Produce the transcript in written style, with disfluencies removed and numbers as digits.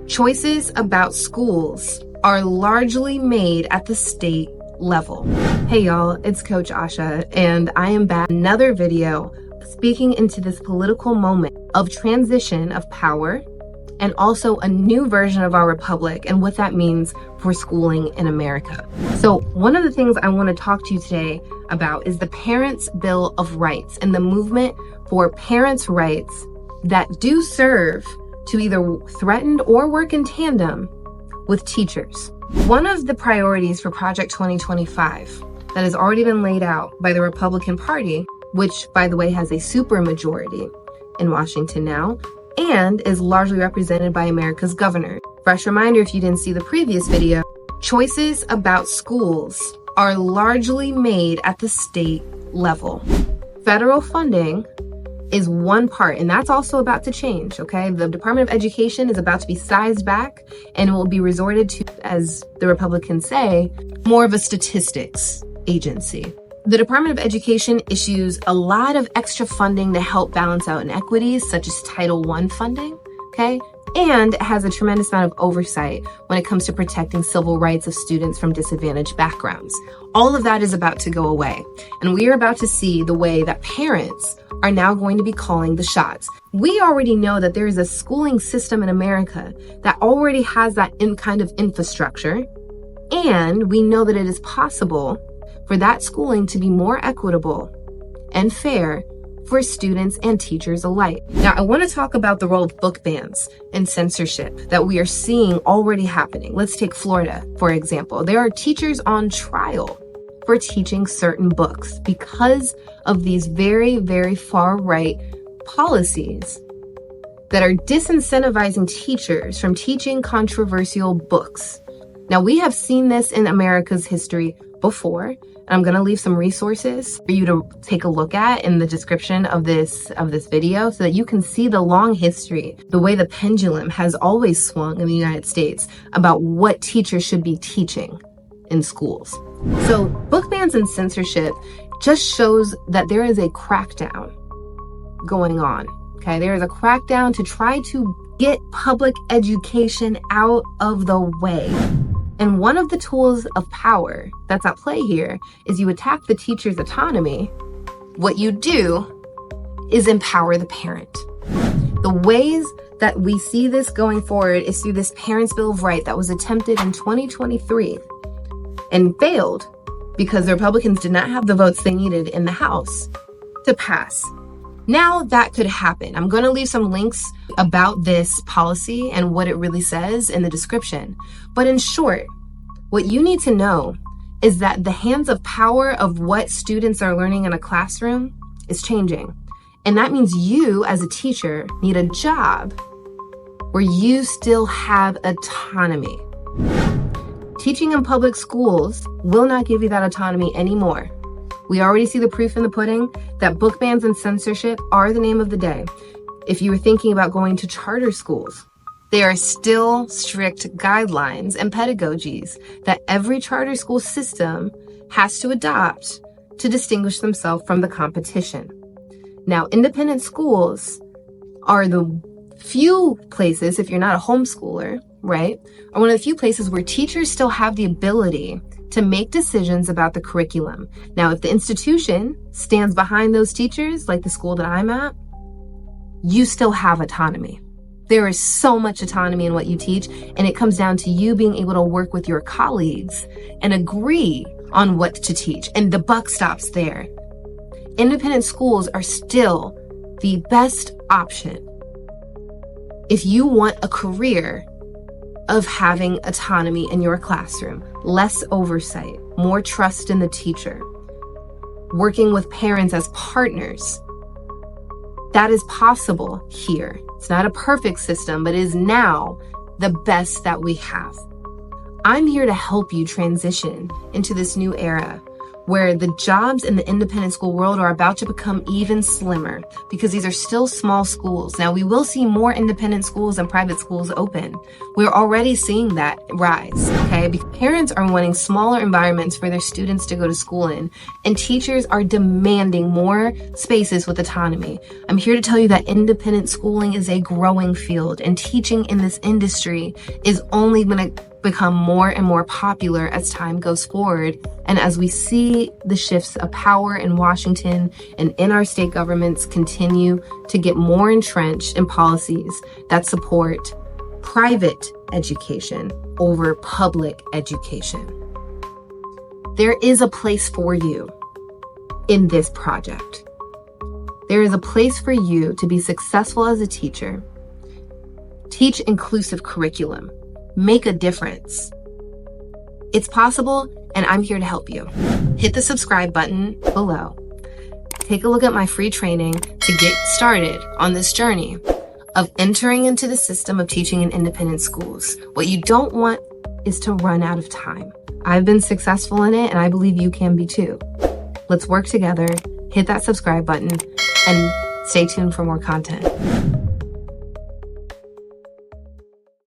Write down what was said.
Choices about schools are largely made at the state level. Hey y'all, it's Coach Asha, and I am back with another video speaking into this political moment of transition of power and also a new version of our republic and what that means for schooling in America. So one of the things I want to talk to you today about is the Parents' Bill of Rights and the movement for parents' rights that do serve to either threaten or work in tandem with teachers. One of the priorities for Project 2025 that has already been laid out by the Republican Party, which by the way has a supermajority in Washington now, and is largely represented by America's governor. Fresh reminder if you didn't see the previous video, choices about schools are largely made at the state level. Federal funding is one part, and that's also about to change, okay? The Department of Education is about to be sized back, and it will be resorted to, as the Republicans say, more of a statistics agency. The Department of Education issues a lot of extra funding to help balance out inequities, such as Title I funding, okay? And it has a tremendous amount of oversight when it comes to protecting civil rights of students from disadvantaged backgrounds. All of that is about to go away. And we are about to see the way that parents are now going to be calling the shots. We already know that there is a schooling system in America that already has that kind of infrastructure. And we know that it is possible for that schooling to be more equitable and fair for students and teachers alike. Now, I want to talk about the role of book bans and censorship that we are seeing already happening. Let's take Florida, for example. There are teachers on trial for teaching certain books because of these very, very far-right policies that are disincentivizing teachers from teaching controversial books. Now, we have seen this in America's history before. I'm going to leave some resources for you to take a look at in the description of this video so that you can see the long history, the way the pendulum has always swung in the United States about what teachers should be teaching in schools. So book bans and censorship just shows that there is a crackdown going on. Okay, there is a crackdown to try to get public education out of the way. And one of the tools of power that's at play here is you attack the teacher's autonomy. What you do is empower the parent. The ways that we see this going forward is through this Parents' Bill of Rights that was attempted in 2023 and failed because the Republicans did not have the votes they needed in the House to pass. Now that could happen. I'm going to leave some links about this policy and what it really says in the description. But in short, what you need to know is that the hands of power of what students are learning in a classroom is changing. And that means you as a teacher need a job where you still have autonomy. Teaching in public schools will not give you that autonomy anymore. We already see the proof in the pudding that book bans and censorship are the name of the day. If you were thinking about going to charter schools, there are still strict guidelines and pedagogies that every charter school system has to adopt to distinguish themselves from the competition. Now, independent schools are the few places, if you're not a homeschooler, right, are one of the few places where teachers still have the ability to make decisions about the curriculum. Now, if the institution stands behind those teachers, like the school that I'm at, you still have autonomy. There is so much autonomy in what you teach, and it comes down to you being able to work with your colleagues and agree on what to teach, and the buck stops there. Independent schools are still the best option if you want a career of having autonomy in your classroom, less oversight, more trust in the teacher, working with parents as partners. That is possible here. It's not a perfect system, but it is now the best that we have. I'm here to help you transition into this new era where the jobs in the independent school world are about to become even slimmer because these are still small schools. Now, we will see more independent schools and private schools open. We're already seeing that rise, okay? Because parents are wanting smaller environments for their students to go to school in, and teachers are demanding more spaces with autonomy. I'm here to tell you that independent schooling is a growing field, and teaching in this industry is only going to become more and more popular as time goes forward, and as we see the shifts of power in Washington and in our state governments continue to get more entrenched in policies that support private education over public education. There is a place for you in this project. There is a place for you to be successful as a teacher, teach inclusive curriculum, make a difference. It's possible, and I'm here to help you. Hit the subscribe button below. Take a look at my free training to get started on this journey of entering into the system of teaching in independent schools. What you don't want is to run out of time. I've been successful in it, and I believe you can be too. Let's work together, hit that subscribe button, and stay tuned for more content.